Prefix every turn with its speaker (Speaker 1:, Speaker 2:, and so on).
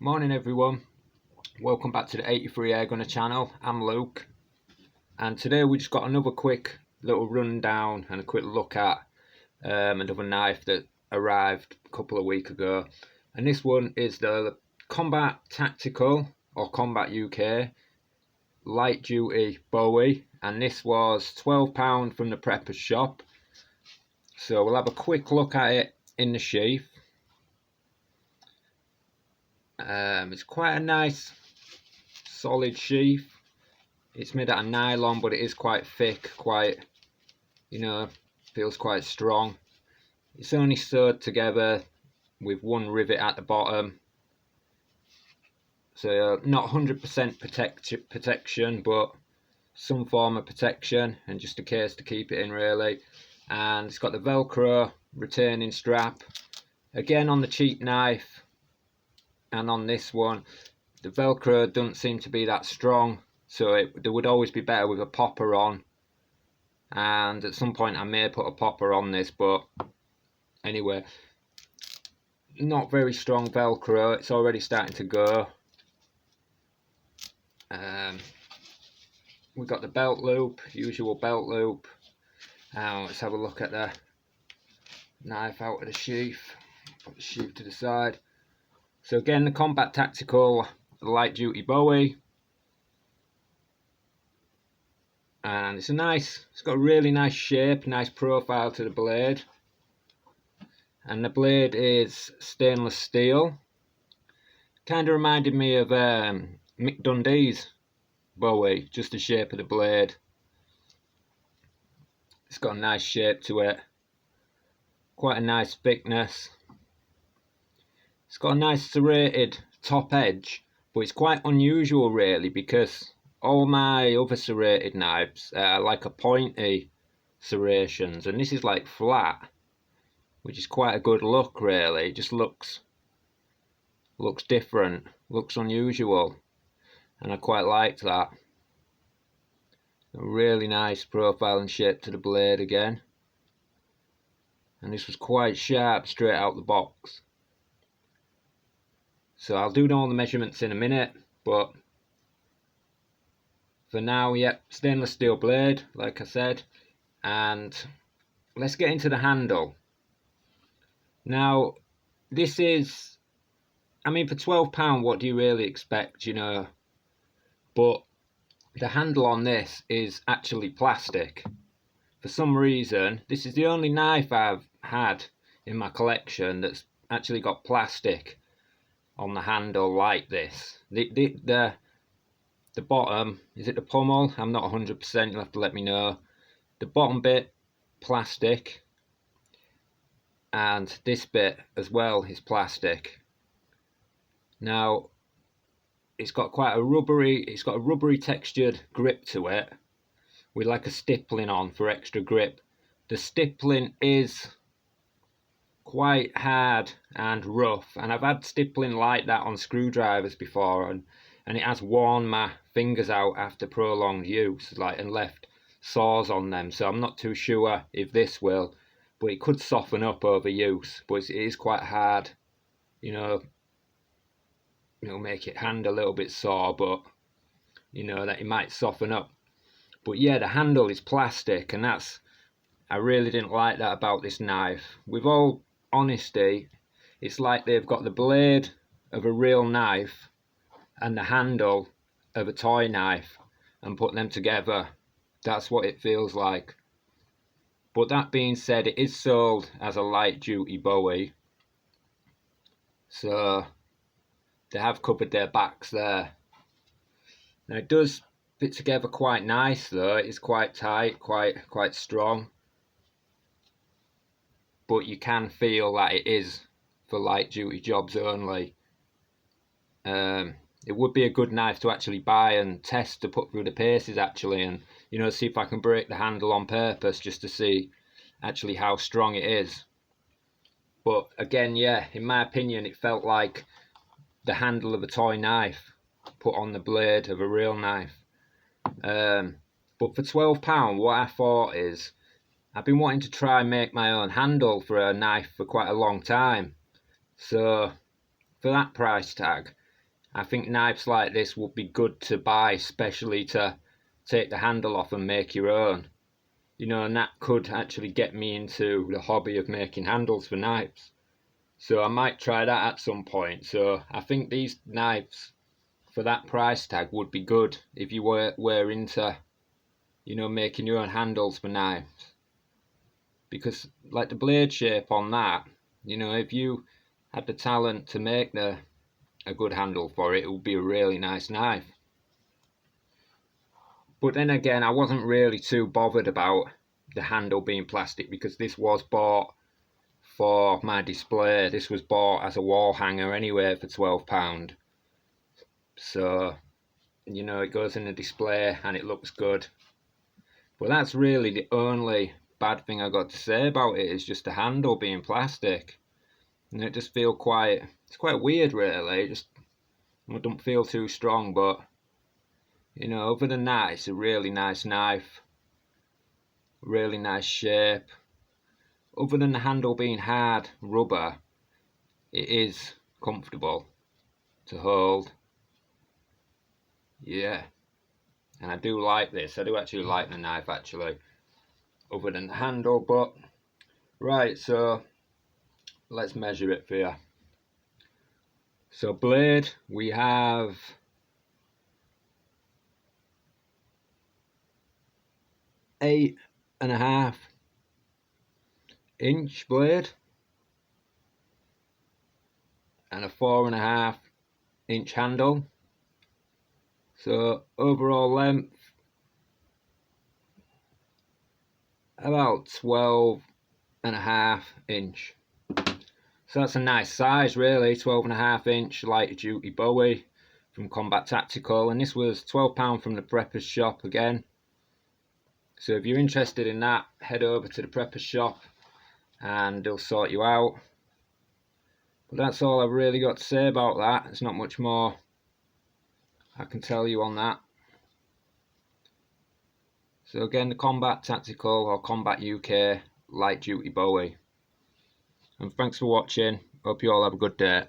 Speaker 1: Morning everyone, welcome back to the 83 Air Gunner channel. I'm Luke, and today we just got another quick little rundown and a quick look at another knife that arrived a couple of weeks ago. And this one is the Kombat Tactical or Kombat UK light duty Bowie, and this was £12 from the Prepper's shop. So we'll have a quick look at it in the sheath. It's quite a nice solid sheath. It's made out of nylon, but it is quite thick, quite, feels quite strong. It's only sewed together with one rivet at the bottom, so not 100% protection, but some form of protection, and just a case to keep it in really. And it's got the Velcro retaining strap. Again, on the cheap knife and on this one, the Velcro doesn't seem to be that strong, so it would always be better with a popper on. And at some point I may put a popper on this, but anyway, not very strong Velcro. It's already starting to go. We've got the belt loop, usual belt loop. Now let's have a look at the knife out of the sheath. Put the sheath to the side. So again, the Kombat Tactical light duty Bowie, and it's got a really nice shape, nice profile to the blade, and the blade is stainless steel. Kind of reminded me of Mick Dundee's Bowie, just the shape of the blade. It's got a nice shape to it, quite a nice thickness. It's got a nice serrated top edge, but it's quite unusual really, because all my other serrated knives are like a pointy serrations, and this is like flat, which is quite a good look really. It just looks different, looks unusual, and I quite like that. A really nice profile and shape to the blade again, and this was quite sharp straight out the box. So I'll do all the measurements in a minute, but for now, yep, stainless steel blade, like I said. And let's get into the handle. Now, this is, I mean, for £12, what do you really expect, But the handle on this is actually plastic. For some reason, this is the only knife I've had in my collection that's actually got plastic on the handle like this. The bottom, is it the pommel? I'm not 100%, you'll have to let me know. The bottom bit, plastic, and this bit as well is plastic. Now, it's got a rubbery textured grip to it, with like a stippling on for extra grip. The stippling is quite hard and rough, and I've had stippling like that on screwdrivers before, and it has worn my fingers out after prolonged use, and left sores on them. So I'm not too sure if this will, but it could soften up over use. But it is quite hard, make it hand a little bit sore, but that it might soften up. But yeah, the handle is plastic, and I really didn't like that about this knife. With all honesty, it's like they've got the blade of a real knife and the handle of a toy knife and put them together. That's what it feels like. But that being said, it is sold as a light duty Bowie, so they have covered their backs there. Now it does fit together quite nice though. It is quite tight, quite strong, but you can feel that it is for light duty jobs only. It would be a good knife to actually buy and test to put through the paces actually, and see if I can break the handle on purpose just to see actually how strong it is. But again, yeah, in my opinion, it felt like the handle of a toy knife put on the blade of a real knife. But for £12, what I thought is, I've been wanting to try and make my own handle for a knife for quite a long time. So for that price tag, I think knives like this would be good to buy, especially to take the handle off and make your own. You know, and that could actually get me into the hobby of making handles for knives. So I might try that at some point. So I think these knives for that price tag would be good if you were into, you know, making your own handles for knives. Because like the blade shape on that, you know, if you had the talent to make a good handle for it, it would be a really nice knife. But then again, I wasn't really too bothered about the handle being plastic because this was bought for my display. This was bought as a wall hanger anyway for £12. So, you know, it goes in a display and it looks good. But that's really the only bad thing I got to say about it, is just the handle being plastic. And it just feels it's quite weird really. It just, it don't feel too strong, but you know, other than that, it's a really nice knife. Really nice shape. Other than the handle being hard rubber, it is comfortable to hold. Yeah, and I do like this. I do actually like the knife actually, other than the handle. But right, so let's measure it for you. So blade, we have 8.5-inch blade and a 4.5-inch handle. So overall length about 12.5-inch. So that's a nice size really, 12.5-inch light duty Bowie from Kombat Tactical, and this was £12 from the Prepper's shop again. So if you're interested in that, head over to the Prepper's shop and they'll sort you out. But that's all I've really got to say about that. There's not much more I can tell you on that. So again, the Kombat Tactical or Kombat UK light duty Bowie. And thanks for watching. Hope you all have a good day.